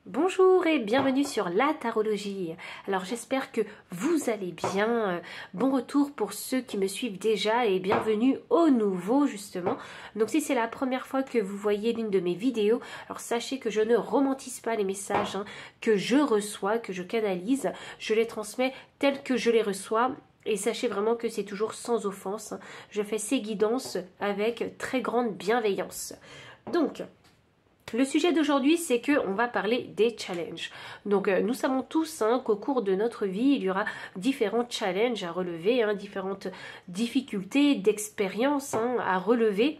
Bonjour et bienvenue sur la tarologie. Alors j'espère que vous allez bien. Bon retour pour ceux qui me suivent déjà et bienvenue aux nouveaux justement. Donc si c'est la première fois que vous voyez l'une de mes vidéos, alors sachez que je ne romantise pas les messages que je reçois, que je canalise. Je les transmets tels que je les reçois. Et sachez vraiment que c'est toujours sans offense. Je fais ces guidances avec très grande bienveillance. Donc, le sujet d'aujourd'hui, c'est qu'on va parler des challenges. Donc, nous savons tous qu'au cours de notre vie, il y aura différents challenges à relever, différentes difficultés d'expérience à relever,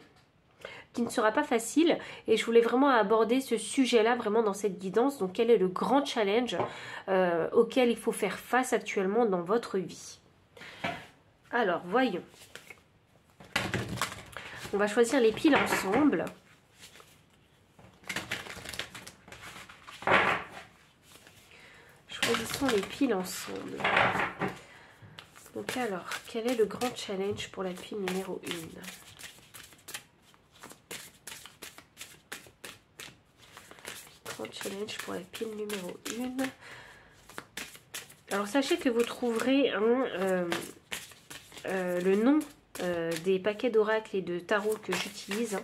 qui ne sera pas facile. Et je voulais vraiment aborder ce sujet-là vraiment dans cette guidance. Donc, quel est le grand challenge auquel il faut faire face actuellement dans votre vie? Alors, voyons. On va choisir les piles ensemble. Choisissons les piles ensemble. Donc alors, quel est le grand challenge pour la pile numéro 1? Grand challenge pour la pile numéro 1. Alors sachez que vous trouverez le nom des paquets d'oracle et de tarot que j'utilise.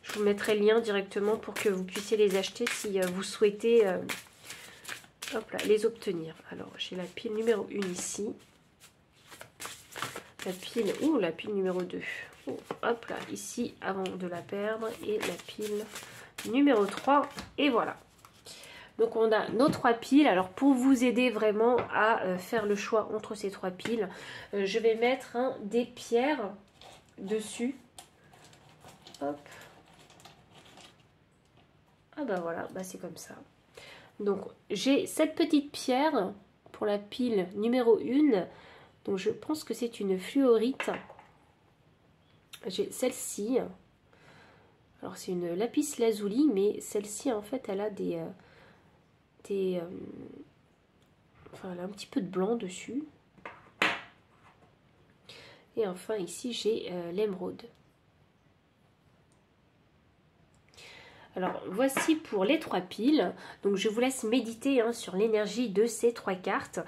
Je vous mettrai le lien directement pour que vous puissiez les acheter si vous souhaitez hop là, les obtenir. Alors j'ai la pile numéro 1 ici. La pile numéro 2. Hop là, ici avant de la perdre. Et la pile numéro 3. Et voilà. Donc on a nos 3 piles. Alors pour vous aider vraiment à faire le choix entre ces 3 piles, je vais mettre des pierres dessus. Hop. Ah bah voilà, bah c'est comme ça. Donc j'ai cette petite pierre pour la pile numéro 1. Donc je pense que c'est une fluorite. J'ai celle-ci. Alors c'est une lapis lazuli, mais celle-ci en fait elle a enfin elle a un petit peu de blanc dessus. Et enfin ici j'ai l'émeraude. Alors voici pour les 3 piles. Donc je vous laisse méditer sur l'énergie de ces 3 cartes.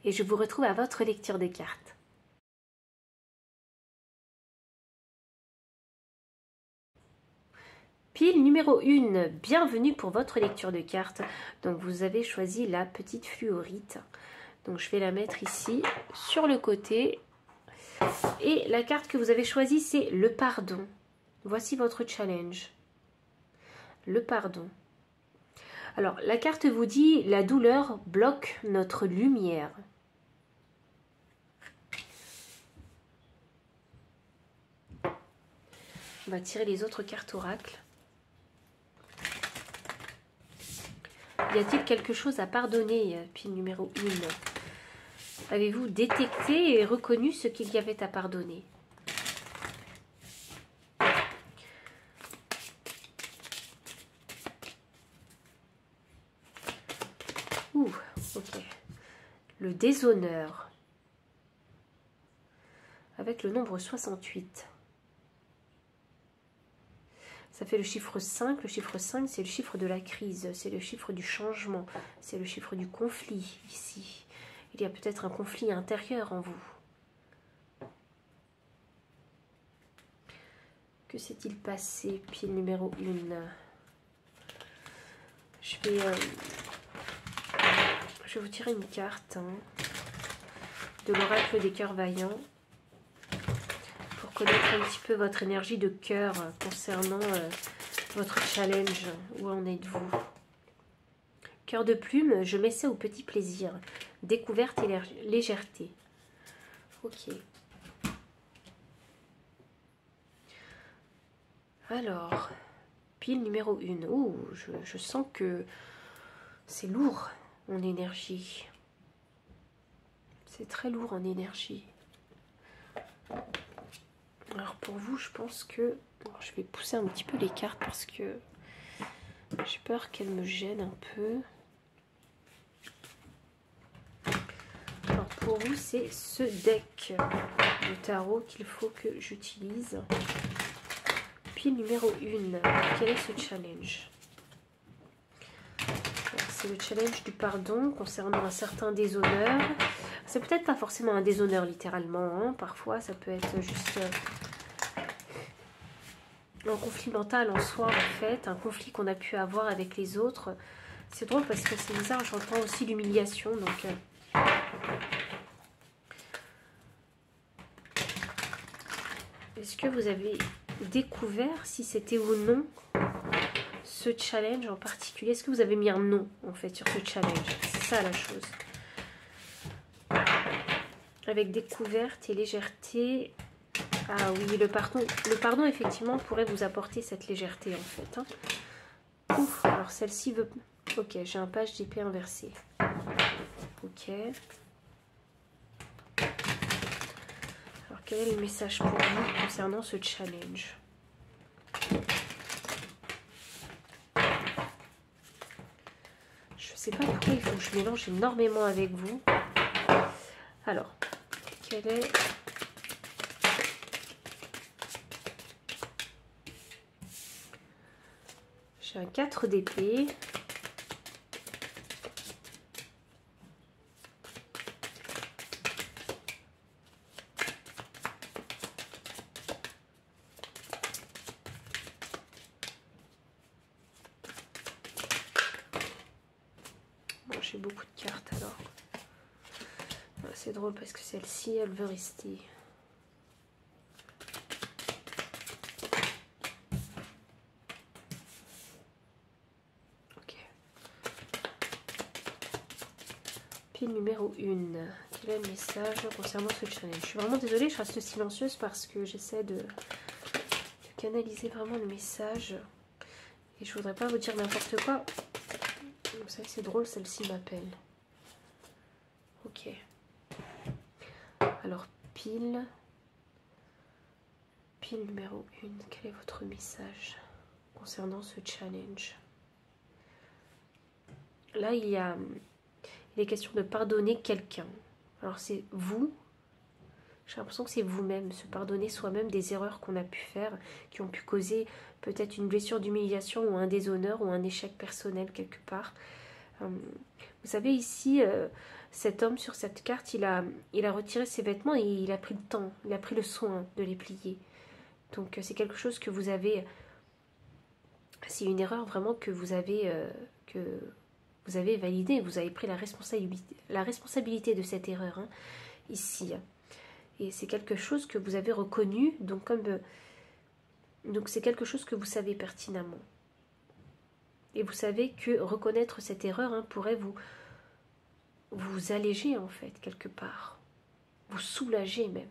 Et je vous retrouve à votre lecture de cartes. Pile numéro 1, bienvenue pour votre lecture de cartes. Donc vous avez choisi la petite fluorite. Donc je vais la mettre ici sur le côté. Et la carte que vous avez choisie, c'est le pardon. Voici votre challenge. Le pardon. Alors la carte vous dit la douleur bloque notre lumière. On va tirer les autres cartes oracles. Y a-t-il quelque chose à pardonner, pile numéro 1? Avez-vous détecté et reconnu ce qu'il y avait à pardonner? Ok. Le déshonneur. Avec le nombre 68. Ça fait le chiffre 5. Le chiffre 5, c'est le chiffre de la crise. C'est le chiffre du changement. C'est le chiffre du conflit ici. Il y a peut-être un conflit intérieur en vous. Que s'est-il passé, pile numéro 1? Je vais vous tirer une carte de l'oracle des cœurs vaillants pour connaître un petit peu votre énergie de cœur concernant votre challenge. Où en êtes-vous? Cœur de plume, je m'essaie au petit plaisir. Découverte et légèreté. Ok. Alors, pile numéro 1. Ouh, je sens que c'est lourd en énergie. C'est très lourd en énergie. Alors pour vous, je pense que... Alors, je vais pousser un petit peu les cartes parce que j'ai peur qu'elles me gênent un peu. Alors pour vous, c'est ce deck de tarot qu'il faut que j'utilise. Pile numéro 1. Quel est ce challenge? c'est le challenge du pardon concernant un certain déshonneur. C'est peut-être pas forcément un déshonneur littéralement, hein. Parfois ça peut être juste un conflit mental en soi en fait, un conflit qu'on a pu avoir avec les autres. C'est drôle parce que c'est bizarre, j'entends aussi l'humiliation, donc... Est-ce que vous avez découvert si c'était ou non ce challenge en particulier? Est-ce que vous avez mis un nom en fait sur ce challenge? C'est ça la chose. Avec découverte et légèreté. Ah oui, le pardon effectivement pourrait vous apporter cette légèreté en fait. Hein. Ouf, alors celle-ci veut... Ok, j'ai un page d'épée inversé. Ok. Alors quel est le message pour vous concernant ce challenge? Je sais pas pourquoi il faut que je mélange énormément avec vous. Alors, quel est... J'ai un 4 d'épée. Bon, j'ai beaucoup de cartes alors. C'est drôle parce que celle-ci, elle veut rester. Pile numéro 1. Quel est le message concernant ce challenge? Je suis vraiment désolée, je reste silencieuse parce que j'essaie de canaliser vraiment le message. Et je voudrais pas vous dire n'importe quoi. Vous savez, c'est drôle, celle-ci m'appelle. Ok. Alors, pile numéro 1. Quel est votre message concernant ce challenge? Là, il est question de pardonner quelqu'un. Alors c'est vous, j'ai l'impression que c'est vous-même, se pardonner soi-même des erreurs qu'on a pu faire, qui ont pu causer peut-être une blessure d'humiliation ou un déshonneur ou un échec personnel quelque part. Vous savez ici, cet homme sur cette carte, il a retiré ses vêtements et il a pris le temps, il a pris le soin de les plier. Donc c'est quelque chose que vous avez, c'est une erreur vraiment que vous avez validé, vous avez pris la responsabilité de cette erreur hein, ici. Et c'est quelque chose que vous avez reconnu, donc c'est quelque chose que vous savez pertinemment. Et vous savez que reconnaître cette erreur hein, pourrait vous alléger en fait, quelque part. Vous soulager même.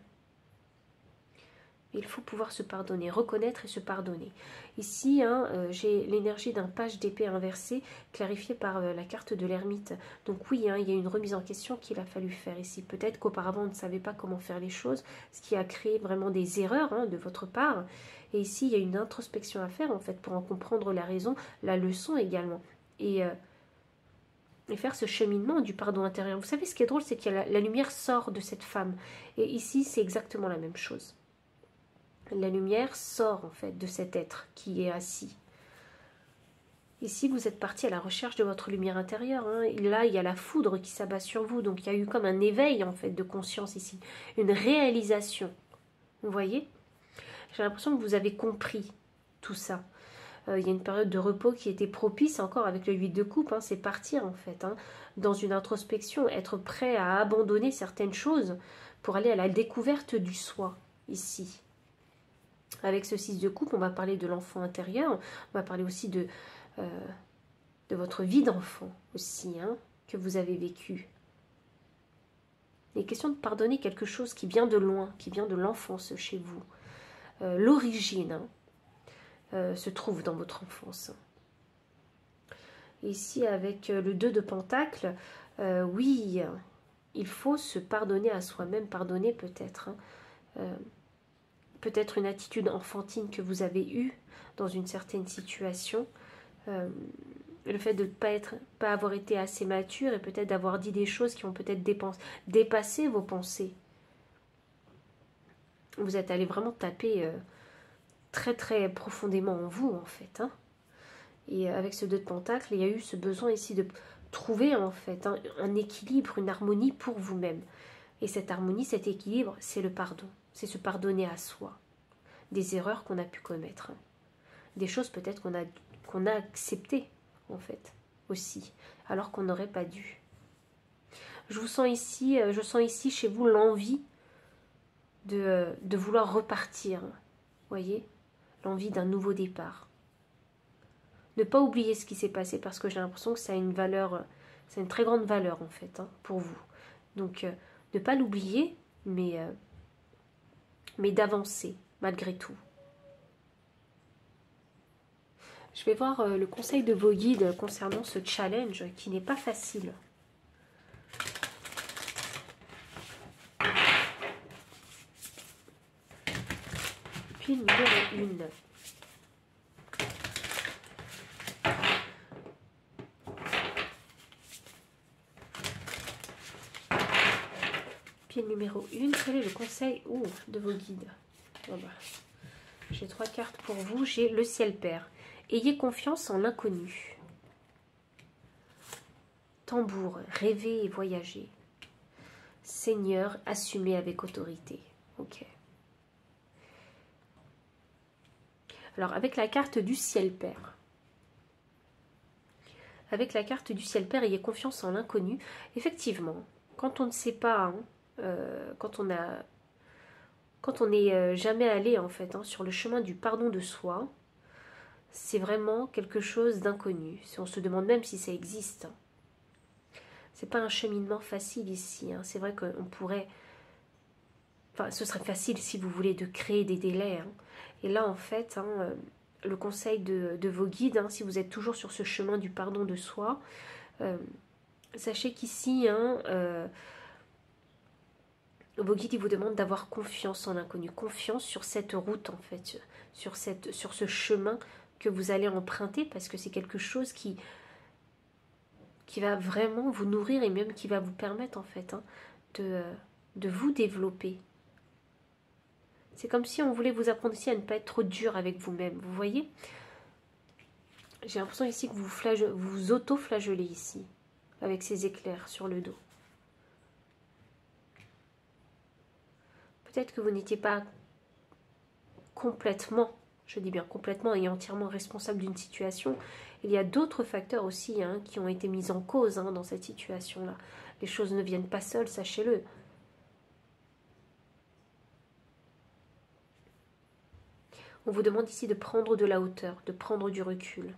Il faut pouvoir se pardonner, reconnaître et se pardonner. Ici, hein, j'ai l'énergie d'un page d'épée inversé, clarifié par la carte de l'ermite. Donc oui, hein, il y a une remise en question qu'il a fallu faire ici. Peut-être qu'auparavant, on ne savait pas comment faire les choses, ce qui a créé vraiment des erreurs hein, de votre part. Et ici, il y a une introspection à faire, en fait, pour en comprendre la raison, la leçon également. Et faire ce cheminement du pardon intérieur. Vous savez, ce qui est drôle, c'est que la lumière sort de cette femme. Et ici, c'est exactement la même chose. La lumière sort en fait de cet être qui est assis. Ici, vous êtes parti à la recherche de votre lumière intérieure. Hein. Et là, il y a la foudre qui s'abat sur vous. Donc, il y a eu comme un éveil en fait de conscience ici. Une réalisation. Vous voyez? J'ai l'impression que vous avez compris tout ça. Il y a une période de repos qui était propice encore avec le 8 de coupe. Hein. C'est partir en fait hein, dans une introspection. Être prêt à abandonner certaines choses pour aller à la découverte du soi ici. Avec ce 6 de coupe, on va parler de l'enfant intérieur, on va parler aussi de votre vie d'enfant aussi, hein, que vous avez vécu. Il est question de pardonner quelque chose qui vient de loin, qui vient de l'enfance chez vous. L'origine se trouve dans votre enfance. Ici, avec le 2 de Pentacle, oui, il faut se pardonner à soi-même, pardonner peut-être, hein, peut-être une attitude enfantine que vous avez eue dans une certaine situation, le fait de ne pas avoir été assez mature et peut-être d'avoir dit des choses qui ont peut-être dépassé vos pensées. Vous êtes allé vraiment taper très très profondément en vous en fait. Hein. Et avec ce 2 de Pentacle, il y a eu ce besoin ici de trouver en fait un équilibre, une harmonie pour vous-même. Et cette harmonie, cet équilibre, c'est le pardon. C'est se pardonner à soi. Des erreurs qu'on a pu commettre. Des choses peut-être qu'on a acceptées, en fait, aussi, alors qu'on n'aurait pas dû. Je sens ici chez vous l'envie de vouloir repartir. Voyez, l'envie d'un nouveau départ. Ne pas oublier ce qui s'est passé parce que j'ai l'impression que ça a une valeur, c'est une très grande valeur en fait pour vous. Donc ne pas l'oublier, mais d'avancer malgré tout. Je vais voir le conseil de vos guides concernant ce challenge qui n'est pas facile. Pile numéro 1. Pile numéro 1, quel est le conseil de vos guides? J'ai 3 cartes pour vous. J'ai le ciel père. Ayez confiance en l'inconnu. Tambour, rêvez et voyagez. Seigneur, assumez avec autorité. Ok. Alors, avec la carte du ciel père. Avec la carte du ciel père, ayez confiance en l'inconnu. Effectivement, quand on ne sait pas, quand on n'est jamais allé en fait sur le chemin du pardon de soi, c'est vraiment quelque chose d'inconnu. On se demande même si ça existe. C'est pas un cheminement facile ici. C'est vrai qu'on pourrait... Enfin, ce serait facile si vous voulez de créer des délais. Et là, en fait, le conseil de vos guides, si vous êtes toujours sur ce chemin du pardon de soi, sachez qu'ici, vos guides, ils vous demandent d'avoir confiance en l'inconnu, confiance sur cette route, en fait, sur ce chemin que vous allez emprunter, parce que c'est quelque chose qui va vraiment vous nourrir et même qui va vous permettre, en fait, de vous développer. C'est comme si on voulait vous apprendre ici à ne pas être trop dur avec vous-même, vous voyez? J'ai l'impression ici que vous vous auto-flagellez ici, avec ces éclairs sur le dos. Peut-être que vous n'étiez pas complètement, je dis bien complètement et entièrement responsable d'une situation. Il y a d'autres facteurs aussi qui ont été mis en cause dans cette situation-là. Les choses ne viennent pas seules, sachez-le. On vous demande ici de prendre de la hauteur, de prendre du recul.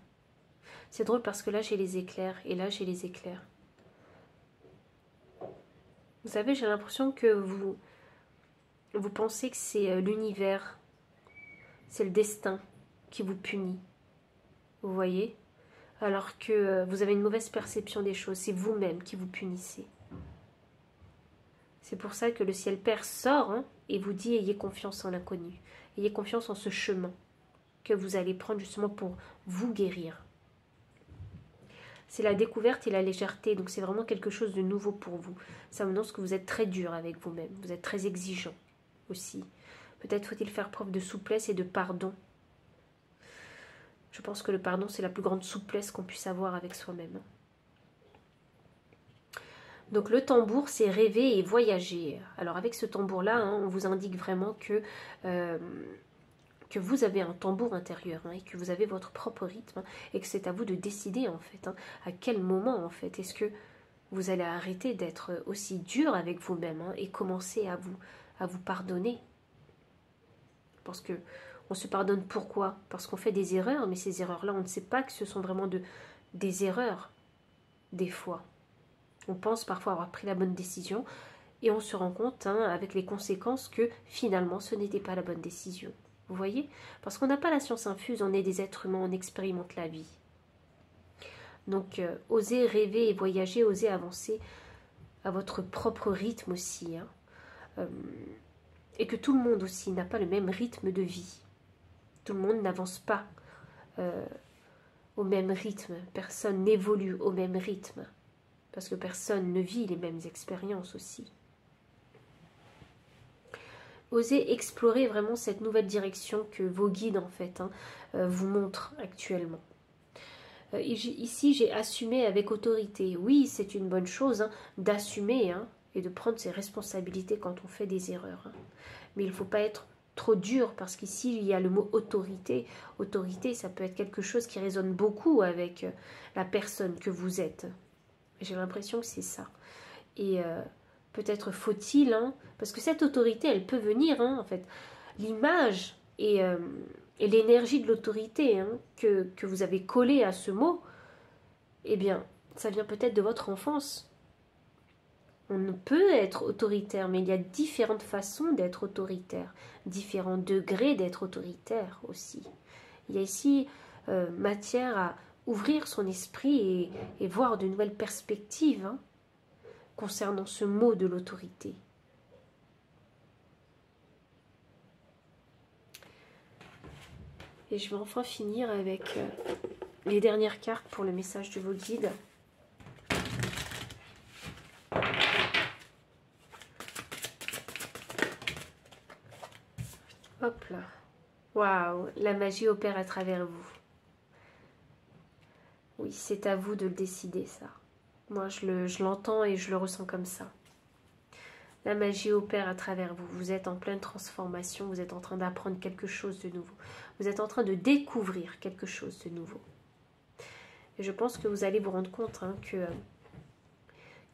C'est drôle parce que là j'ai les éclairs et là j'ai les éclairs. Vous savez, j'ai l'impression que vous pensez que c'est l'univers, c'est le destin qui vous punit. Vous voyez? Alors que vous avez une mauvaise perception des choses, c'est vous-même qui vous punissez. C'est pour ça que le ciel père sort et vous dit ayez confiance en l'inconnu. Ayez confiance en ce chemin que vous allez prendre justement pour vous guérir. C'est la découverte et la légèreté, donc c'est vraiment quelque chose de nouveau pour vous. Ça m'annonce que vous êtes très dur avec vous-même, vous êtes très exigeant aussi. Peut-être faut-il faire preuve de souplesse et de pardon. Je pense que le pardon, c'est la plus grande souplesse qu'on puisse avoir avec soi-même. Donc le tambour, c'est rêver et voyager. Alors avec ce tambour-là, on vous indique vraiment que vous avez un tambour intérieur et que vous avez votre propre rythme et que c'est à vous de décider en fait à quel moment en fait est-ce que vous allez arrêter d'être aussi dur avec vous-même et commencer à vous pardonner. Parce que on se pardonne pourquoi? Parce qu'on fait des erreurs, mais ces erreurs-là, on ne sait pas que ce sont vraiment des erreurs des fois. On pense parfois avoir pris la bonne décision et on se rend compte avec les conséquences que finalement ce n'était pas la bonne décision. Vous voyez? Parce qu'on n'a pas la science infuse, on est des êtres humains, on expérimente la vie. Donc osez rêver et voyager, osez avancer à votre propre rythme aussi. Et que tout le monde aussi n'a pas le même rythme de vie. Tout le monde n'avance pas au même rythme. Personne n'évolue au même rythme. Parce que personne ne vit les mêmes expériences aussi. Osez explorer vraiment cette nouvelle direction que vos guides en fait vous montrent actuellement. Ici, j'ai assumé avec autorité. Oui, c'est une bonne chose hein, d'assumer hein, et de prendre ses responsabilités quand on fait des erreurs. Hein. Mais il ne faut pas être trop dur parce qu'ici, il y a le mot autorité. Autorité, ça peut être quelque chose qui résonne beaucoup avec la personne que vous êtes. J'ai l'impression que c'est ça. Et peut-être faut-il, hein, parce que cette autorité, elle peut venir, hein, en fait. L'image et l'énergie de l'autorité hein, que vous avez collée à ce mot, eh bien, ça vient peut-être de votre enfance. On peut être autoritaire, mais il y a différentes façons d'être autoritaire, différents degrés d'être autoritaire aussi. Il y a ici matière à ouvrir son esprit et voir de nouvelles perspectives hein, concernant ce mot de l'autorité. Et je vais enfin finir avec les dernières cartes pour le message de vos guides. Hop là. Waouh, la magie opère à travers vous. Oui, c'est à vous de le décider, ça. Moi, je l'entends et je le ressens comme ça. La magie opère à travers vous. Vous êtes en pleine transformation. Vous êtes en train d'apprendre quelque chose de nouveau. Vous êtes en train de découvrir quelque chose de nouveau. Et je pense que vous allez vous rendre compte hein,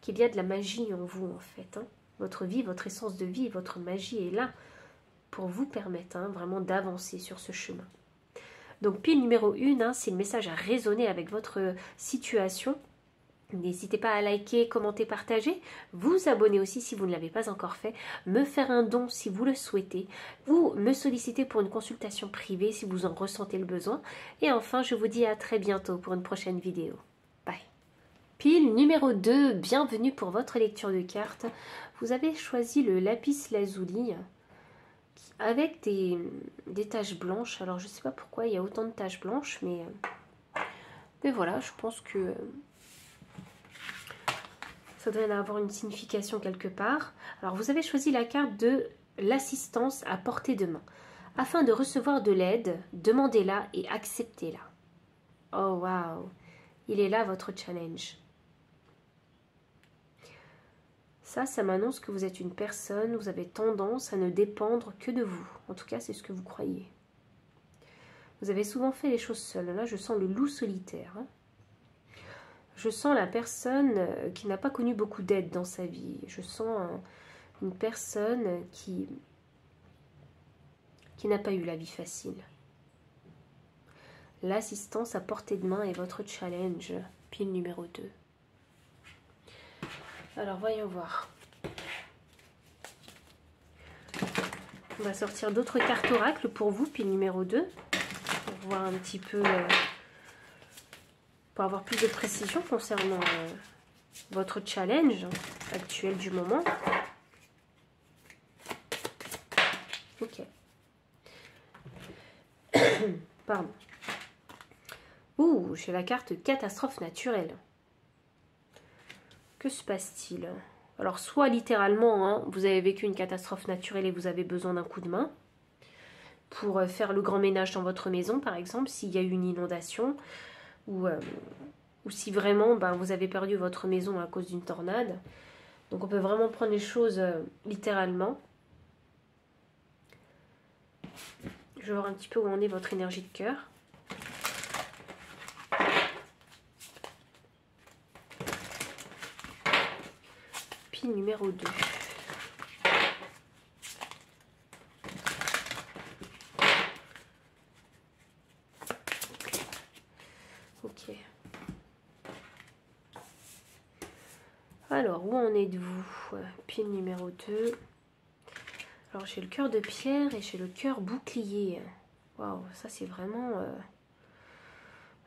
qu'il y a de la magie en vous, en fait. Hein. Votre vie, votre essence de vie, votre magie est là pour vous permettre hein, vraiment d'avancer sur ce chemin. Donc, pile numéro 1, hein, c'est le message à résonner avec votre situation. N'hésitez pas à liker, commenter, partager, vous abonner aussi si vous ne l'avez pas encore fait, me faire un don si vous le souhaitez, ou me solliciter pour une consultation privée si vous en ressentez le besoin. Et enfin, je vous dis à très bientôt pour une prochaine vidéo. Bye. Pile numéro 2, bienvenue pour votre lecture de cartes. Vous avez choisi le lapis lazuli avec des taches blanches. Alors, je ne sais pas pourquoi il y a autant de taches blanches, mais voilà, je pense que ça doit avoir une signification quelque part. Alors, vous avez choisi la carte de l'assistance à portée de main. Afin de recevoir de l'aide, demandez-la et acceptez-la. Oh, waouh! Il est là, votre challenge. Ça m'annonce que vous êtes une personne, vous avez tendance à ne dépendre que de vous. En tout cas, c'est ce que vous croyez. Vous avez souvent fait les choses seules. Là, je sens le loup solitaire. Hein. Je sens la personne qui n'a pas connu beaucoup d'aide dans sa vie. Je sens une personne qui n'a pas eu la vie facile. L'assistance à portée de main est votre challenge, pile numéro 2. Alors, voyons voir. On va sortir d'autres cartes oracles pour vous, pile numéro 2. Pour voir un petit peu... pour avoir plus de précision concernant votre challenge actuel du moment. Ok. Pardon. Ouh, j'ai la carte catastrophe naturelle. Que se passe-t-il? Alors, soit littéralement, hein, vous avez vécu une catastrophe naturelle et vous avez besoin d'un coup de main pour faire le grand ménage dans votre maison, par exemple, s'il y a eu une inondation, ou si vraiment vous avez perdu votre maison à cause d'une tornade. Donc on peut vraiment prendre les choses littéralement. Je vais voir un petit peu où en est votre énergie de cœur. Pile numéro 2. Ok. Alors, où en êtes-vous? Pile numéro 2. Alors, j'ai le cœur de pierre et j'ai le cœur bouclier. Waouh, ça c'est vraiment...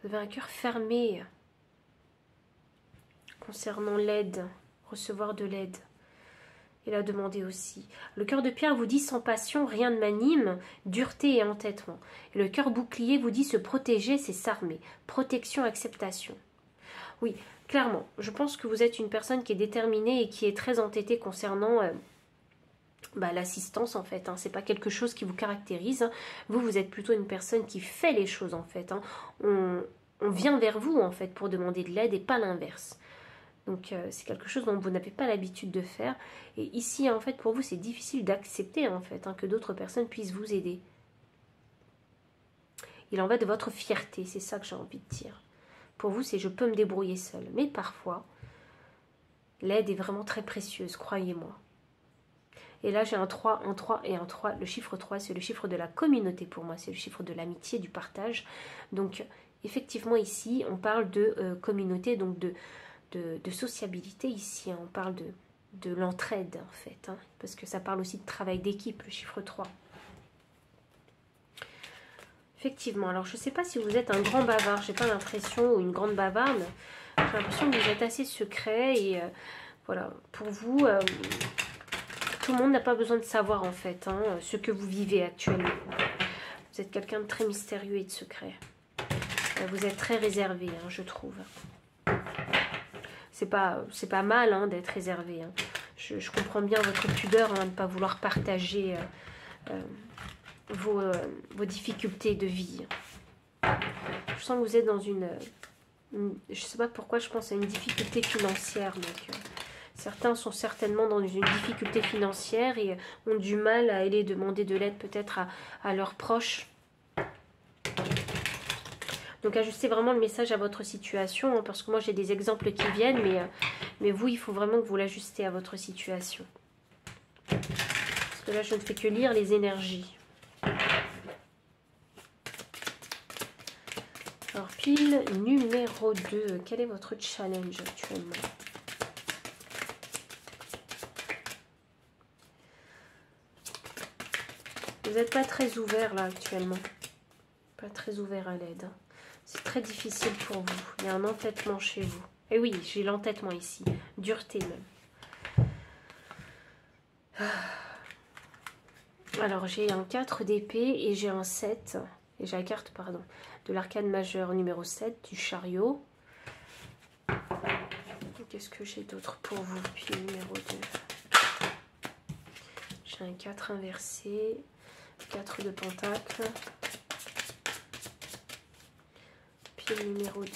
vous avez un cœur fermé concernant l'aide, recevoir de l'aide. Et la demander aussi. Le cœur de pierre vous dit sans passion, rien ne m'anime, dureté et entêtement. Et le cœur bouclier vous dit se protéger, c'est s'armer. Protection, acceptation. Oui, clairement, je pense que vous êtes une personne qui est déterminée et qui est très entêtée concernant l'assistance en fait. Hein. C'est pas quelque chose qui vous caractérise. Hein. Vous êtes plutôt une personne qui fait les choses en fait. Hein. on vient vers vous en fait pour demander de l'aide et pas l'inverse. Donc c'est quelque chose dont vous n'avez pas l'habitude de faire. Et ici en fait pour vous c'est difficile d'accepter en fait que d'autres personnes puissent vous aider. Il en va de votre fierté, c'est ça que j'ai envie de dire. Pour vous c'est je peux me débrouiller seule. Mais parfois l'aide est vraiment très précieuse, croyez-moi. Et là j'ai un 3, un 3 et un 3. Le chiffre 3 c'est le chiffre de la communauté pour moi, c'est le chiffre de l'amitié, du partage. Donc effectivement ici on parle de communauté, donc de sociabilité ici, on parle de l'entraide en fait, parce que ça parle aussi de travail d'équipe, le chiffre 3. Effectivement, alors je ne sais pas si vous êtes un grand bavard, j'ai pas l'impression, ou une grande bavarde, j'ai l'impression que vous êtes assez secret et voilà, pour vous, tout le monde n'a pas besoin de savoir en fait ce que vous vivez actuellement. Vous êtes quelqu'un de très mystérieux et de secret. Vous êtes très réservé, je trouve. C'est pas mal d'être réservé. Je comprends bien votre pudeur de ne pas vouloir partager vos difficultés de vie. Je sens que vous êtes dans je ne sais pas pourquoi je pense à une difficulté financière. Donc, certains sont certainement dans une difficulté financière et ont du mal à aller demander de l'aide peut-être à leurs proches. Donc ajustez vraiment le message à votre situation, parce que moi j'ai des exemples qui viennent, mais vous, il faut vraiment que vous l'ajustez à votre situation. Parce que là, je ne fais que lire les énergies. Alors, pile numéro 2, quel est votre challenge actuellement? Vous n'êtes pas très ouvert là actuellement. Pas très ouvert à l'aide. C'est très difficile pour vous. Il y a un entêtement chez vous. Et oui, j'ai l'entêtement ici. Dureté même. Alors, j'ai un 4 d'épée et j'ai un 7. Et j'ai la carte, pardon, de l'arcane majeur numéro 7, du chariot. Qu'est-ce que j'ai d'autre pour vous? Puis numéro 2. J'ai un 4 inversé. 4 de pentacle. Numéro 2.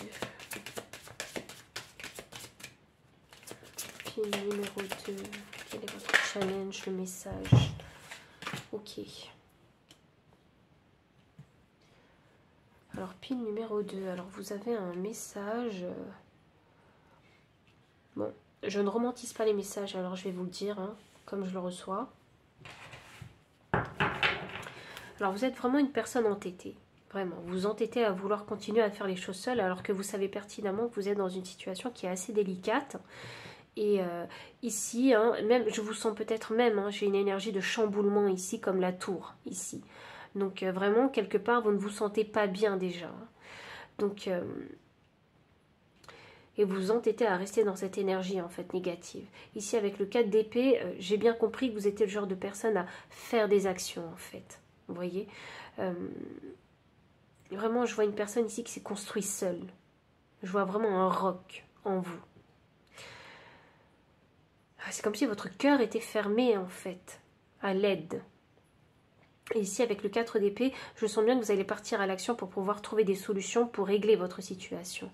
Pile numéro 2. Quel est votre challenge, le message? Ok. Alors, pile numéro 2. Alors, vous avez un message. Bon, je ne romantise pas les messages, alors je vais vous le dire, comme je le reçois. Alors, vous êtes vraiment une personne entêtée. Vraiment, vous vous entêtez à vouloir continuer à faire les choses seul alors que vous savez pertinemment que vous êtes dans une situation qui est assez délicate. Et ici, même, je vous sens peut-être même, j'ai une énergie de chamboulement ici comme la tour, ici. Donc vraiment, quelque part, vous ne vous sentez pas bien déjà. Donc, et vous vous entêtez à rester dans cette énergie en fait négative. Ici, avec le 4 d'épée, j'ai bien compris que vous étiez le genre de personne à faire des actions en fait. Vous voyez vraiment, je vois une personne ici qui s'est construite seule. Je vois vraiment un roc en vous. C'est comme si votre cœur était fermé, en fait, à l'aide. Et ici, avec le 4 d'épée, je sens bien que vous allez partir à l'action pour pouvoir trouver des solutions pour régler votre situation.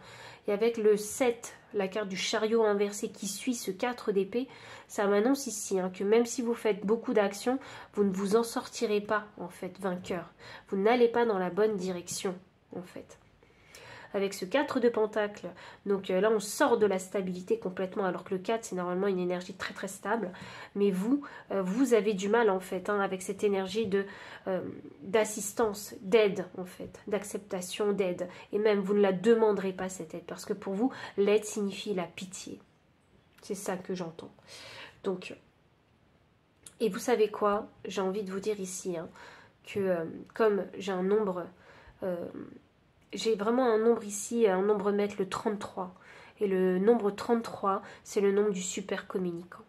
Et avec le 7, la carte du chariot inversé qui suit ce 4 d'épée, ça m'annonce ici que même si vous faites beaucoup d'actions, vous ne vous en sortirez pas, en fait, vainqueur. Vous n'allez pas dans la bonne direction, en fait. Avec ce 4 de pentacle, donc là on sort de la stabilité complètement, alors que le 4 c'est normalement une énergie très très stable, mais vous avez du mal en fait avec cette énergie d'assistance, d'aide en fait, d'acceptation, d'aide, et même vous ne la demanderez pas cette aide, parce que pour vous l'aide signifie la pitié, c'est ça que j'entends. Donc, et vous savez quoi, j'ai envie de vous dire ici que comme j'ai un nombre... j'ai vraiment un nombre ici, un nombre maître, le 33. Et le nombre 33, c'est le nombre du super communicant.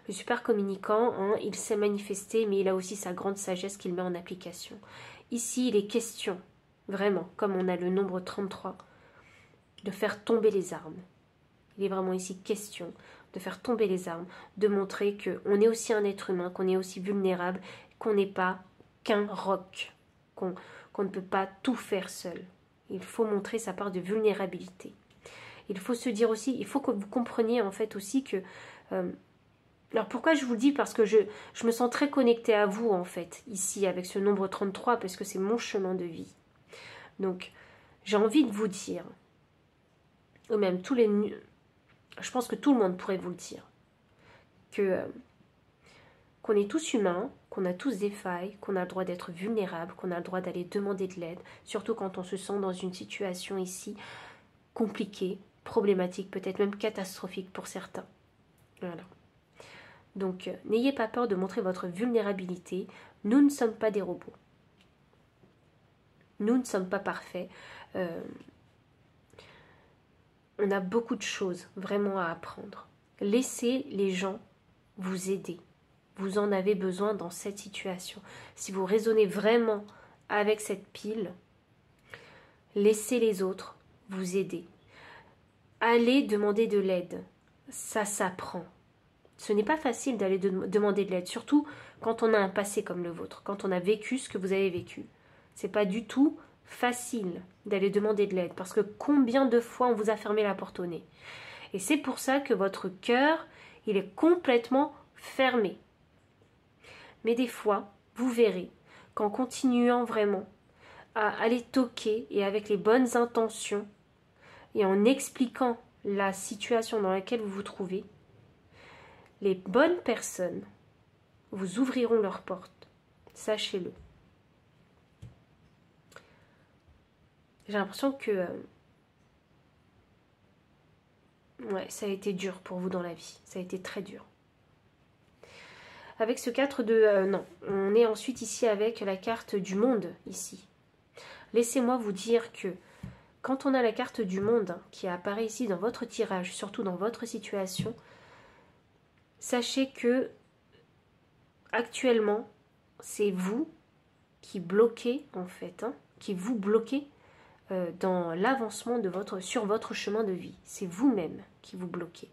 Le super communicant, il s'est manifesté, mais il a aussi sa grande sagesse qu'il met en application. Ici, il est question, vraiment, comme on a le nombre 33, de faire tomber les armes. Il est vraiment ici question de faire tomber les armes, de montrer qu'on est aussi un être humain, qu'on est aussi vulnérable, qu'on n'est pas qu'un roc, qu'on ne peut pas tout faire seul. Il faut montrer sa part de vulnérabilité. Il faut se dire aussi, il faut que vous compreniez en fait aussi que... alors pourquoi je vous le dis? Parce que je me sens très connectée à vous en fait, ici avec ce nombre 33, parce que c'est mon chemin de vie. Donc j'ai envie de vous dire, ou même tous les... Je pense que tout le monde pourrait vous le dire, que qu'on est tous humains, qu'on a tous des failles, qu'on a le droit d'être vulnérable, qu'on a le droit d'aller demander de l'aide, surtout quand on se sent dans une situation ici compliquée, problématique, peut-être même catastrophique pour certains. Voilà. Donc, n'ayez pas peur de montrer votre vulnérabilité. Nous ne sommes pas des robots. Nous ne sommes pas parfaits. On a beaucoup de choses vraiment à apprendre. Laissez les gens vous aider. Vous en avez besoin dans cette situation. Si vous raisonnez vraiment avec cette pile, laissez les autres vous aider. Allez demander de l'aide. Ça s'apprend. Ce n'est pas facile d'aller demander de l'aide, surtout quand on a un passé comme le vôtre, quand on a vécu ce que vous avez vécu. C'est pas du tout facile d'aller demander de l'aide, parce que combien de fois on vous a fermé la porte au nez. Et c'est pour ça que votre cœur, il est complètement fermé. Mais des fois, vous verrez qu'en continuant vraiment à aller toquer et avec les bonnes intentions et en expliquant la situation dans laquelle vous vous trouvez, les bonnes personnes vous ouvriront leurs portes. Sachez-le. J'ai l'impression que ouais, ça a été dur pour vous dans la vie. Ça a été très dur. Avec ce 4 de... non, on est ensuite ici avec la carte du monde, ici. Laissez-moi vous dire que quand on a la carte du monde qui apparaît ici dans votre tirage, surtout dans votre situation, sachez que actuellement, c'est vous qui bloquez en fait, qui vous bloquez dans l'avancement sur votre chemin de vie. C'est vous-même qui vous bloquez.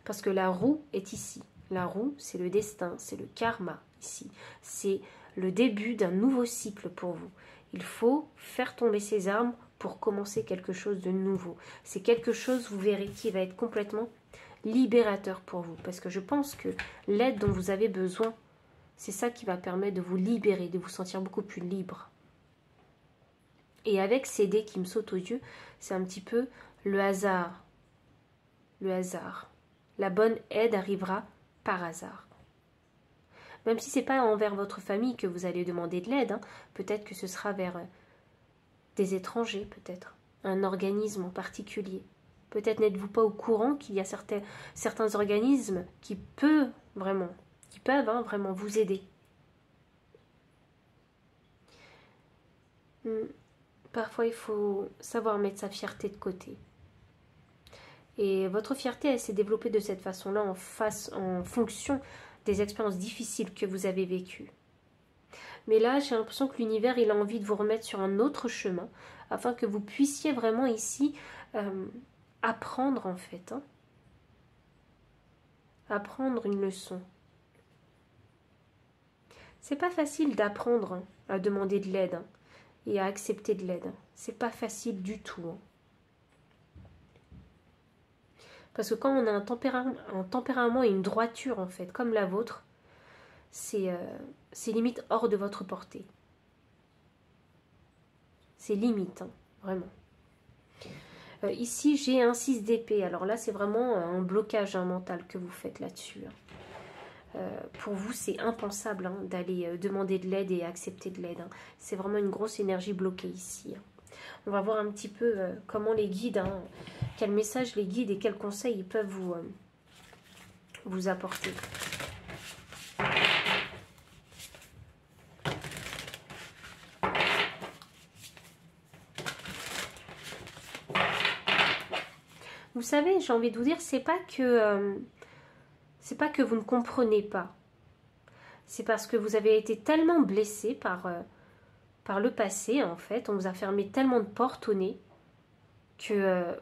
Parce que la roue est ici. La roue, c'est le destin, c'est le karma ici. C'est le début d'un nouveau cycle pour vous. Il faut faire tomber ces armes pour commencer quelque chose de nouveau. C'est quelque chose, vous verrez, qui va être complètement libérateur pour vous. Parce que je pense que l'aide dont vous avez besoin, c'est ça qui va permettre de vous libérer, de vous sentir beaucoup plus libre. Et avec ces dés qui me sautent aux yeux, c'est un petit peu le hasard. Le hasard. La bonne aide arrivera par hasard. Même si ce n'est pas envers votre famille que vous allez demander de l'aide, peut-être que ce sera vers des étrangers, peut-être, un organisme en particulier. Peut-être n'êtes-vous pas au courant qu'il y a certains organismes qui peuvent vraiment vous aider. Parfois, il faut savoir mettre sa fierté de côté. Et votre fierté, elle s'est développée de cette façon-là en fonction des expériences difficiles que vous avez vécues. Mais là, j'ai l'impression que l'univers, il a envie de vous remettre sur un autre chemin, afin que vous puissiez vraiment ici apprendre en fait. Apprendre une leçon. C'est pas facile d'apprendre à demander de l'aide et à accepter de l'aide. C'est pas facile du tout. Parce que quand on a un tempérament et une droiture, en fait, comme la vôtre, c'est limite hors de votre portée. C'est limite, vraiment. Ici, j'ai un 6 d'épée. Alors là, c'est vraiment un blocage mental que vous faites là-dessus. Pour vous, c'est impensable d'aller demander de l'aide et accepter de l'aide. C'est vraiment une grosse énergie bloquée ici. On va voir un petit peu comment les guides, quel message les guides et quels conseils ils peuvent vous apporter. Vous savez, j'ai envie de vous dire, c'est pas que vous ne comprenez pas. C'est parce que vous avez été tellement blessé par le passé, en fait. On vous a fermé tellement de portes au nez que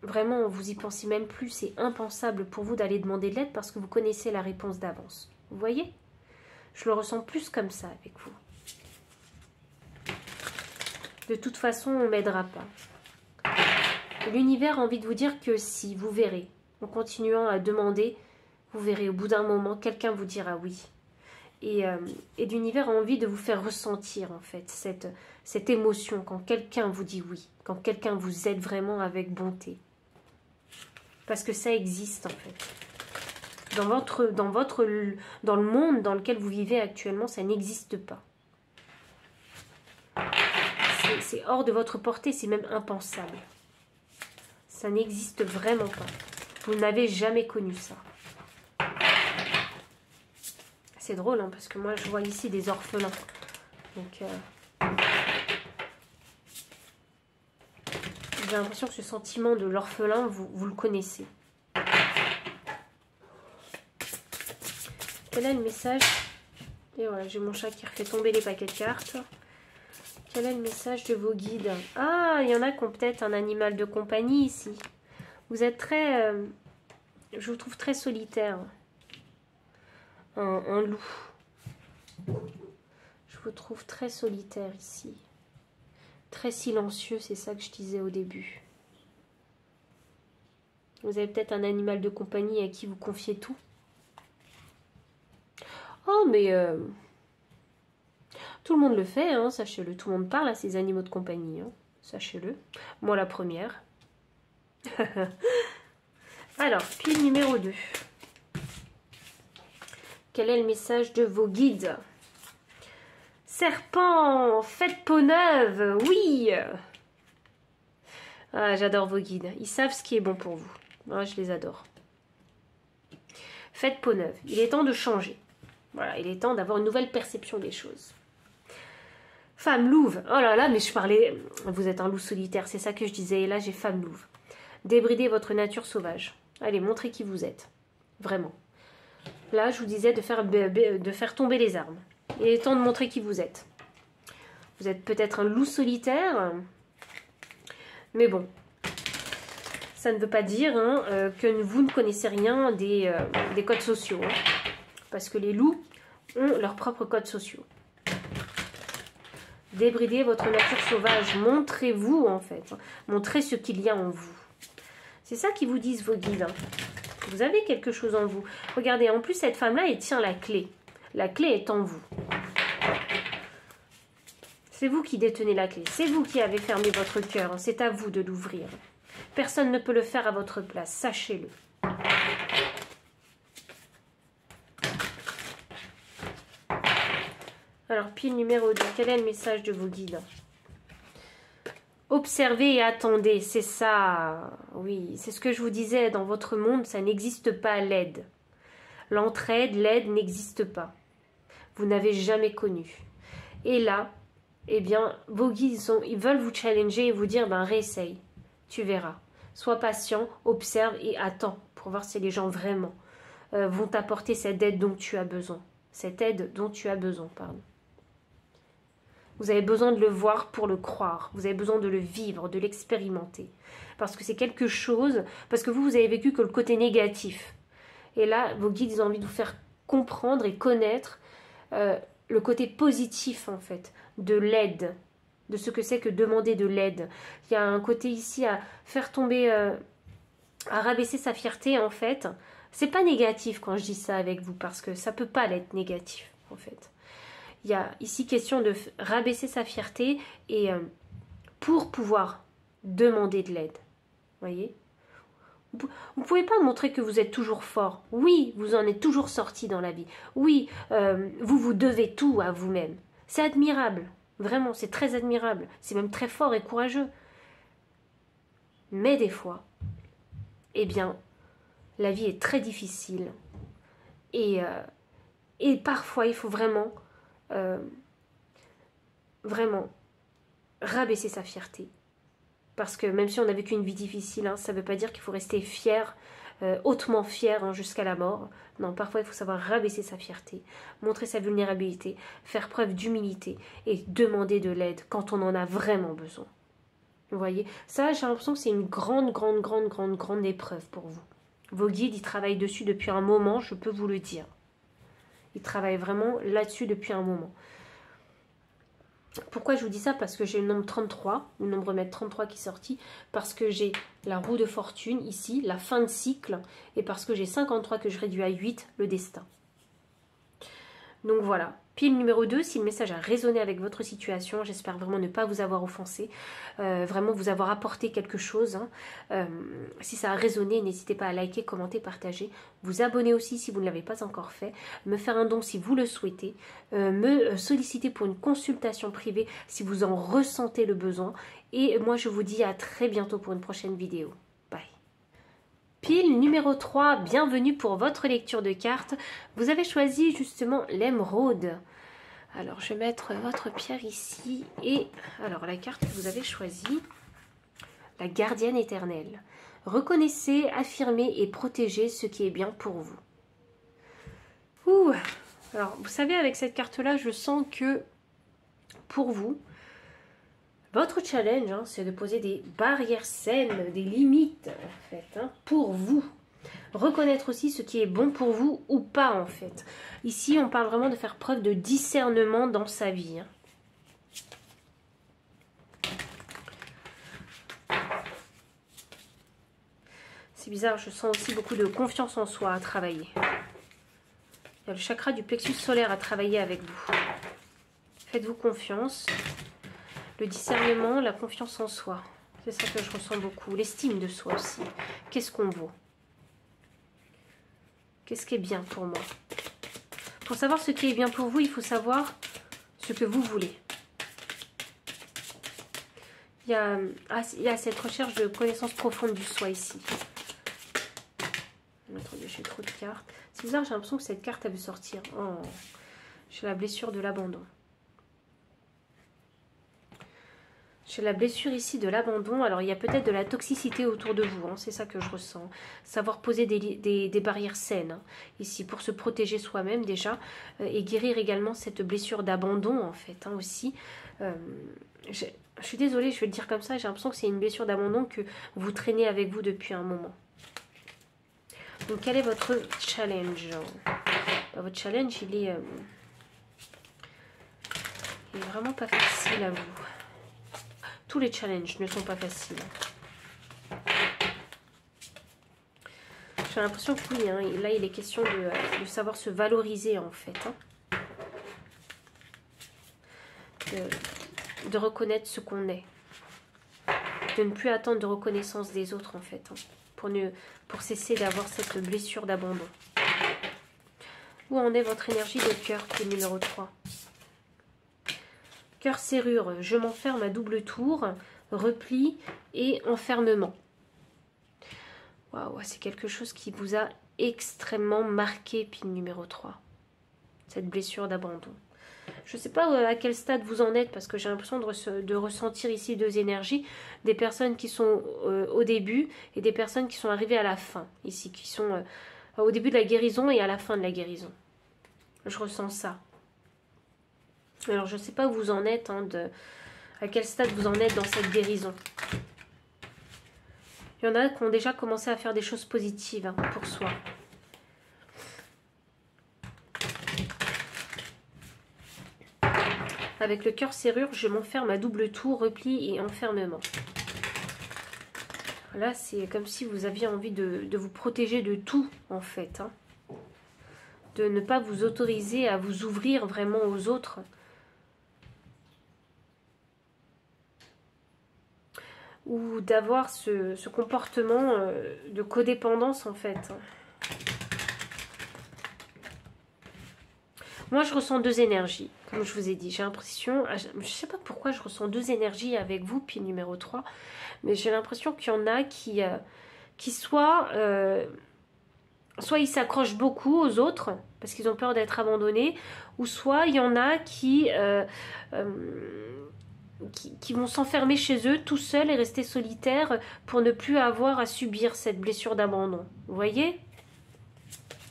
vraiment, vous y pensez même plus. C'est impensable pour vous d'aller demander de l'aide parce que vous connaissez la réponse d'avance. Vous voyez? Je le ressens plus comme ça avec vous. De toute façon, on ne m'aidera pas. L'univers a envie de vous dire que si, vous verrez. En continuant à demander, vous verrez, au bout d'un moment, quelqu'un vous dira oui. Et l'univers a envie de vous faire ressentir, en fait, cette émotion quand quelqu'un vous dit oui. Quand quelqu'un vous aide vraiment avec bonté. Parce que ça existe, en fait. Dans le monde dans lequel vous vivez actuellement, ça n'existe pas. C'est hors de votre portée, c'est même impensable. Ça n'existe vraiment pas. Vous n'avez jamais connu ça. C'est drôle, hein, parce que moi, je vois ici des orphelins. Donc, j'ai l'impression que ce sentiment de l'orphelin, vous le connaissez. Quel est le message? Et voilà, j'ai mon chat qui refait tomber les paquets de cartes. Quel est le message de vos guides? Ah, il y en a qui ont peut-être un animal de compagnie ici. Vous êtes très... je vous trouve très solitaire. Un loup. Je vous trouve très solitaire ici. Très silencieux, c'est ça que je disais au début. Vous avez peut-être un animal de compagnie à qui vous confiez tout. Oh, mais... tout le monde le fait, hein, sachez-le. Tout le monde parle à ses animaux de compagnie, hein, sachez-le. Moi, la première. Alors, pile numéro 2. Quel est le message de vos guides? Serpent, faites peau neuve, oui. Ah, j'adore vos guides. Ils savent ce qui est bon pour vous. Moi, je les adore. Faites peau neuve. Il est temps de changer. Voilà, il est temps d'avoir une nouvelle perception des choses. Femme louve. Oh là là, mais je parlais... Vous êtes un loup solitaire, c'est ça que je disais. Et là, j'ai femme louve. Débridez votre nature sauvage. Allez, montrez qui vous êtes. Vraiment. Là, je vous disais de faire tomber les armes. Il est temps de montrer qui vous êtes. Vous êtes peut-être un loup solitaire. Mais bon. Ça ne veut pas dire hein, que vous ne connaissez rien des codes sociaux. Hein, parce que les loups ont leurs propres codes sociaux. Débridez votre nature sauvage. Montrez-vous, en fait. Montrez ce qu'il y a en vous. C'est ça qu'ils vous disent, vos guides. Hein. Vous avez quelque chose en vous. Regardez, en plus, cette femme-là, elle tient la clé. La clé est en vous. C'est vous qui détenez la clé. C'est vous qui avez fermé votre cœur. C'est à vous de l'ouvrir. Personne ne peut le faire à votre place. Sachez-le. Alors, pile numéro 2. Quel est le message de vos guides? Observez et attendez, c'est ça. Oui, c'est ce que je vous disais. Dans votre monde, ça n'existe pas l'aide. L'entraide, l'aide n'existe pas. Vous n'avez jamais connu. Et là, eh bien, vos guides, ils veulent vous challenger et vous dire, ben réessaye. Tu verras. Sois patient, observe et attends pour voir si les gens vraiment vont t'apporter cette aide dont tu as besoin. Cette aide dont tu as besoin, pardon. Vous avez besoin de le voir pour le croire. Vous avez besoin de le vivre, de l'expérimenter. Parce que c'est quelque chose... Parce que vous avez vécu que le côté négatif. Et là, vos guides, ils ont envie de vous faire comprendre et connaître le côté positif, en fait, de l'aide. De ce que c'est que demander de l'aide. Il y a un côté ici à faire tomber... à rabaisser sa fierté, en fait. C'est pas négatif quand je dis ça avec vous, parce que ça peut pas l'être négatif, en fait. Il y a ici question de rabaisser sa fierté et pour pouvoir demander de l'aide. Voyez? Vous ne pouvez pas montrer que vous êtes toujours fort. Oui, vous en êtes toujours sorti dans la vie. Oui, vous vous devez tout à vous-même. C'est admirable. Vraiment, c'est très admirable. C'est même très fort et courageux. Mais des fois, eh bien, la vie est très difficile. Et parfois, il faut vraiment... vraiment rabaisser sa fierté, parce que même si on a vécu une vie difficile, hein, ça ne veut pas dire qu'il faut rester fier, hautement fier hein, jusqu'à la mort. Non, parfois il faut savoir rabaisser sa fierté, montrer sa vulnérabilité, faire preuve d'humilité et demander de l'aide quand on en a vraiment besoin. Vous voyez, ça j'ai l'impression que c'est une grande épreuve pour vous. Vos guides, ils travaillent dessus depuis un moment, je peux vous le dire. Ils travaillent vraiment là-dessus depuis un moment. Pourquoi je vous dis ça? Parce que j'ai le nombre 33, le nombre maître 33 qui est sorti, parce que j'ai la roue de fortune ici, la fin de cycle, et parce que j'ai 53 que je réduis à 8, le destin. Donc voilà, pile numéro 2, si le message a résonné avec votre situation, j'espère vraiment ne pas vous avoir offensé, vraiment vous avoir apporté quelque chose. Hein. Si ça a résonné, n'hésitez pas à liker, commenter, partager, vous abonner aussi si vous ne l'avez pas encore fait, me faire un don si vous le souhaitez, me solliciter pour une consultation privée si vous en ressentez le besoin. Et moi je vous dis à très bientôt pour une prochaine vidéo. Bye. Pile numéro 3, bienvenue pour votre lecture de cartes. Vous avez choisi justement l'émeraude. Alors je vais mettre votre pierre ici et alors la carte que vous avez choisie, la gardienne éternelle. Reconnaissez, affirmez et protégez ce qui est bien pour vous. Ouh. Alors vous savez, avec cette carte-là, je sens que pour vous, votre challenge, hein, c'est de poser des barrières saines, des limites, en fait, hein, pour vous. Reconnaître aussi ce qui est bon pour vous ou pas, en fait. Ici, on parle vraiment de faire preuve de discernement dans sa vie. Hein. C'est bizarre, je sens aussi beaucoup de confiance en soi à travailler. Il y a le chakra du plexus solaire à travailler avec vous. Faites-vous confiance. Le discernement, la confiance en soi. C'est ça que je ressens beaucoup. L'estime de soi aussi. Qu'est-ce qu'on vaut? Qu'est-ce qui est bien pour moi? Pour savoir ce qui est bien pour vous, il faut savoir ce que vous voulez. Il y a cette recherche de connaissance profonde du soi ici. Attendez, j'ai trop de cartes. C'est bizarre, j'ai l'impression que cette carte, elle veut sortir. Oh, j'ai la blessure de l'abandon. J'ai la blessure ici de l'abandon. Alors, il y a peut-être de la toxicité autour de vous. Hein, c'est ça que je ressens. Savoir poser des barrières saines. Hein, ici, pour se protéger soi-même déjà. Et guérir également cette blessure d'abandon, en fait, hein, aussi. Je suis désolée, je vais le dire comme ça. J'ai l'impression que c'est une blessure d'abandon que vous traînez avec vous depuis un moment. Donc, quel est votre challenge? Votre challenge, il est vraiment pas facile à vous. Tous les challenges ne sont pas faciles. J'ai l'impression que oui, hein, là il est question de savoir se valoriser en fait. Hein. De reconnaître ce qu'on est. De ne plus attendre de reconnaissance des autres en fait. Hein, pour cesser d'avoir cette blessure d'abandon. Où en est votre énergie de cœur qui est numéro 3? Cœur serrure, je m'enferme à double tour, repli et enfermement. Waouh, c'est quelque chose qui vous a extrêmement marqué, pile numéro 3. Cette blessure d'abandon. Je ne sais pas à quel stade vous en êtes, parce que j'ai l'impression de ressentir ici deux énergies. Des personnes qui sont au début et des personnes qui sont arrivées à la fin, ici, qui sont au début de la guérison et à la fin de la guérison. Je ressens ça. Alors, je ne sais pas où vous en êtes, hein, à quel stade vous en êtes dans cette guérison. Il y en a qui ont déjà commencé à faire des choses positives hein, pour soi. Avec le cœur serrure, je m'enferme à double tour, repli et enfermement. Là, c'est comme si vous aviez envie de vous protéger de tout, en fait. Hein. De ne pas vous autoriser à vous ouvrir vraiment aux autres. Ou d'avoir ce comportement de codépendance en fait. Moi je ressens deux énergies, comme je vous ai dit. J'ai l'impression, je ne sais pas pourquoi je ressens deux énergies avec vous, puis numéro 3, mais j'ai l'impression qu'il y en a qui soit ils s'accrochent beaucoup aux autres, parce qu'ils ont peur d'être abandonnés, ou soit il y en a qui vont s'enfermer chez eux tout seuls et rester solitaires pour ne plus avoir à subir cette blessure d'abandon. Vous voyez?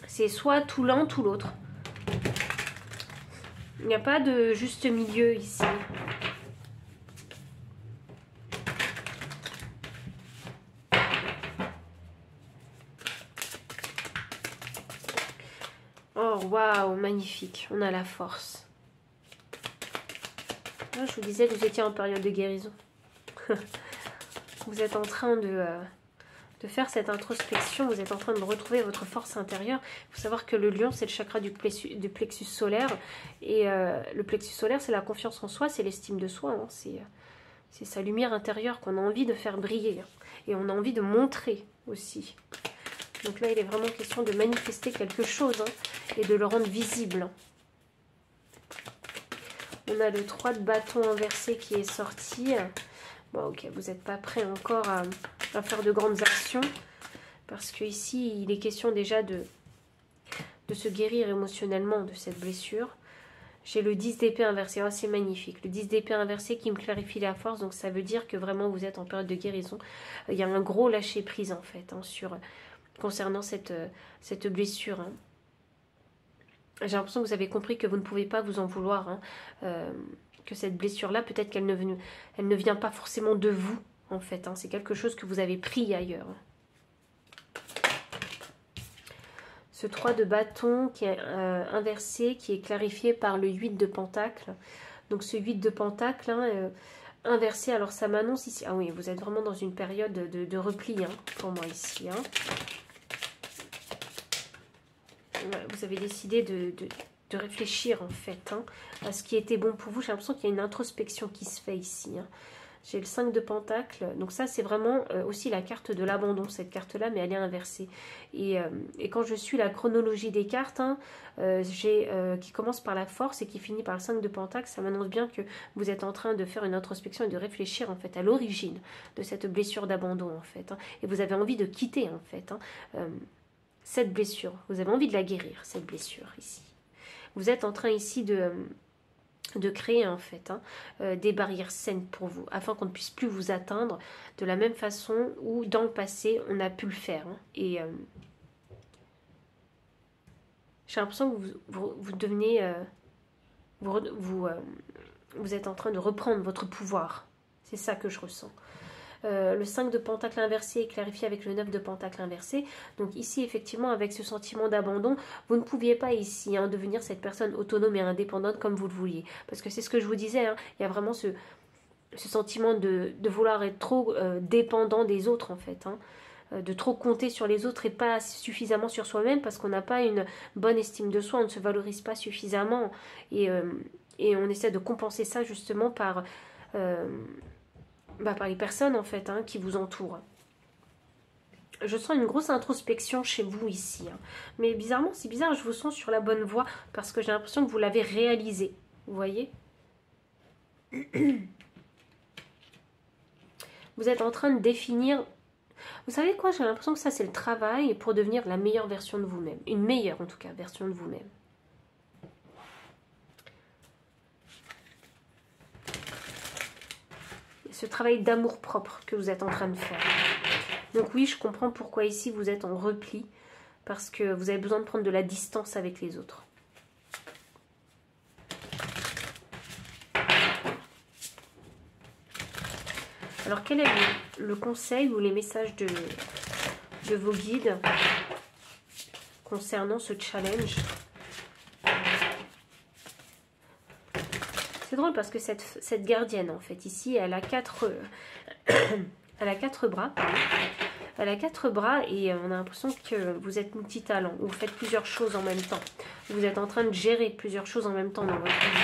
C'est soit tout l'un, tout l'autre. Il n'y a pas de juste milieu ici. Oh, waouh, magnifique. On a la force. Ah, je vous disais que vous étiez en période de guérison. Vous êtes en train de faire cette introspection, vous êtes en train de retrouver votre force intérieure. Il faut savoir que le lion, c'est le chakra du plexus solaire. Et le plexus solaire, c'est la confiance en soi, c'est l'estime de soi. Hein. C'est sa lumière intérieure qu'on a envie de faire briller. Hein. Et on a envie de montrer aussi. Donc là, il est vraiment question de manifester quelque chose hein, et de le rendre visible. On a le 3 de bâton inversé qui est sorti. Bon, ok, vous n'êtes pas prêt encore à faire de grandes actions. Parce que ici, il est question déjà de se guérir émotionnellement de cette blessure. J'ai le 10 d'épée inversé. Oh, c'est magnifique. Le 10 d'épée inversé qui me clarifie la force. Donc, ça veut dire que vraiment, vous êtes en période de guérison. Il y a un gros lâcher-prise, en fait, hein, concernant cette blessure. Hein. J'ai l'impression que vous avez compris que vous ne pouvez pas vous en vouloir. Hein. Que cette blessure-là, peut-être qu'elle ne vient pas forcément de vous, en fait. Hein. C'est quelque chose que vous avez pris ailleurs. Ce 3 de bâton qui est inversé, qui est clarifié par le 8 de pentacle. Donc ce 8 de pentacle, hein, inversé, alors ça m'annonce ici... Ah oui, vous êtes vraiment dans une période de repli, hein, pour moi ici. Hein. Ouais, vous avez décidé de réfléchir en fait hein, à ce qui était bon pour vous. J'ai l'impression qu'il y a une introspection qui se fait ici. Hein. J'ai le 5 de pentacle. Donc ça, c'est vraiment aussi la carte de l'abandon, cette carte-là, mais elle est inversée. Et quand je suis la chronologie des cartes, hein, qui commence par la force et qui finit par le 5 de pentacle, ça m'annonce bien que vous êtes en train de faire une introspection et de réfléchir en fait à l'origine de cette blessure d'abandon en fait. Hein. Et vous avez envie de quitter en fait hein, cette blessure. Vous avez envie de la guérir, cette blessure ici. Vous êtes en train ici de créer en fait hein, des barrières saines pour vous, afin qu'on ne puisse plus vous atteindre de la même façon où dans le passé on a pu le faire. Hein. Et j'ai l'impression que vous devenez, vous êtes en train de reprendre votre pouvoir. C'est ça que je ressens. Le 5 de pentacle inversé est clarifié avec le 9 de pentacle inversé. Donc ici, effectivement, avec ce sentiment d'abandon, vous ne pouviez pas ici hein, devenir cette personne autonome et indépendante comme vous le vouliez. Parce que c'est ce que je vous disais, hein, il y a vraiment ce sentiment de vouloir être trop dépendant des autres, en fait. Hein, de trop compter sur les autres et pas suffisamment sur soi-même parce qu'on n'a pas une bonne estime de soi, on ne se valorise pas suffisamment. Et on essaie de compenser ça justement par les personnes en fait hein, qui vous entourent. Je sens une grosse introspection chez vous ici. Hein. Mais bizarrement, c'est bizarre, je vous sens sur la bonne voie parce que j'ai l'impression que vous l'avez réalisé. Vous voyez? Vous êtes en train de définir... Vous savez quoi? J'ai l'impression que ça, c'est le travail pour devenir la meilleure version de vous-même. Une meilleure, en tout cas, version de vous-même. Ce travail d'amour-propre que vous êtes en train de faire. Donc oui, je comprends pourquoi ici vous êtes en repli, parce que vous avez besoin de prendre de la distance avec les autres. Alors quel est le conseil ou les messages de vos guides concernant ce challenge? C'est drôle parce que cette gardienne, en fait, ici, elle a quatre bras. Elle a 4 bras et on a l'impression que vous êtes multitalent. Vous faites plusieurs choses en même temps. Vous êtes en train de gérer plusieurs choses en même temps dans votre vie.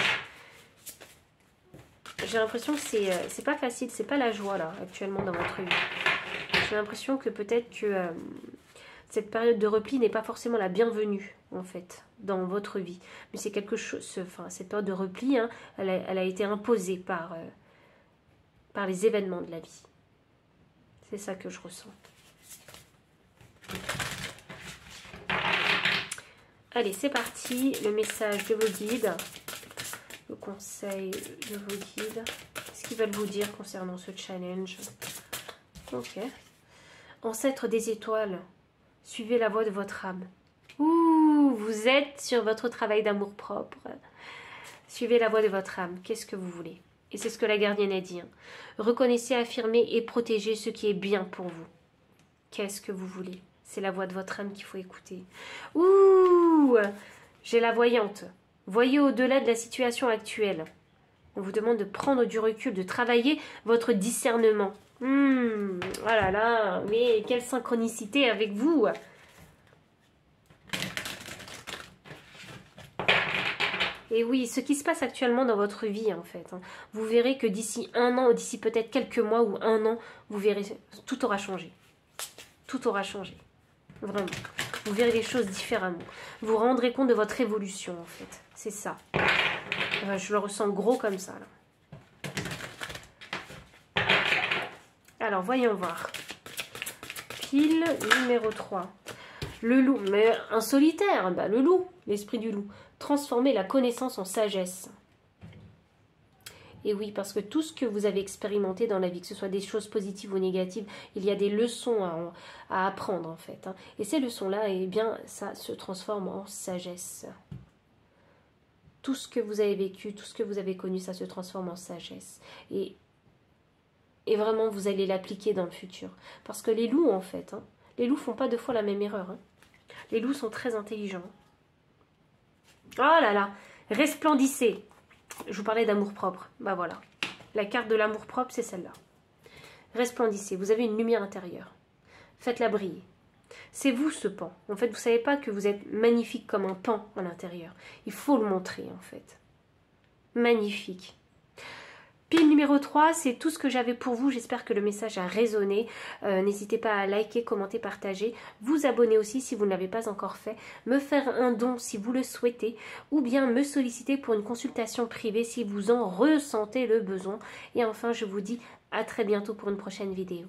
J'ai l'impression que c'est pas facile, c'est pas la joie là, actuellement dans votre vie. J'ai l'impression que peut-être que cette période de repli n'est pas forcément la bienvenue, en fait, dans votre vie. Mais c'est quelque chose, cette période de repli, hein, elle a été imposée par les événements de la vie. C'est ça que je ressens. Allez, c'est parti. Le message de vos guides. Le conseil de vos guides. Qu'est-ce qu'ils veulent vous dire concernant ce challenge? Ok. Ancêtre des étoiles. Suivez la voie de votre âme. Ouh, vous êtes sur votre travail d'amour-propre. Suivez la voie de votre âme. Qu'est-ce que vous voulez? Et c'est ce que la gardienne a dit. Hein. Reconnaissez, affirmez et protégez ce qui est bien pour vous. Qu'est-ce que vous voulez? C'est la voix de votre âme qu'il faut écouter. Ouh, j'ai la voyante. Voyez au-delà de la situation actuelle. On vous demande de prendre du recul, de travailler votre discernement. Oh là là, mais quelle synchronicité avec vous! Et oui, ce qui se passe actuellement dans votre vie, en fait, hein, vous verrez que d'ici un an, ou d'ici peut-être quelques mois ou un an, vous verrez, tout aura changé. Tout aura changé. Vraiment. Vous verrez les choses différemment. Vous vous rendrez compte de votre évolution, en fait. C'est ça. Je le ressens gros comme ça, là. Alors, voyons voir. Pile numéro 3. Le loup. Mais un solitaire, bah, le loup, l'esprit du loup. Transformer la connaissance en sagesse. Et oui, parce que tout ce que vous avez expérimenté dans la vie, que ce soit des choses positives ou négatives, il y a des leçons à apprendre en fait. Hein. Et ces leçons-là, eh bien, ça se transforme en sagesse. Tout ce que vous avez vécu, tout ce que vous avez connu, ça se transforme en sagesse. Et vraiment, vous allez l'appliquer dans le futur. Parce que les loups, en fait, hein, les loups font pas deux fois la même erreur. Hein. Les loups sont très intelligents. Oh là là, resplendissez. Je vous parlais d'amour-propre. Bah voilà. La carte de l'amour-propre, c'est celle-là. Resplendissez. Vous avez une lumière intérieure. Faites-la briller. C'est vous ce pan. En fait, vous ne savez pas que vous êtes magnifique comme un pan à l'intérieur. Il faut le montrer, en fait. Magnifique. Pile numéro 3, c'est tout ce que j'avais pour vous. J'espère que le message a résonné. N'hésitez pas à liker, commenter, partager. Vous abonner aussi si vous ne l'avez pas encore fait. Me faire un don si vous le souhaitez. Ou bien me solliciter pour une consultation privée si vous en ressentez le besoin. Et enfin, je vous dis à très bientôt pour une prochaine vidéo.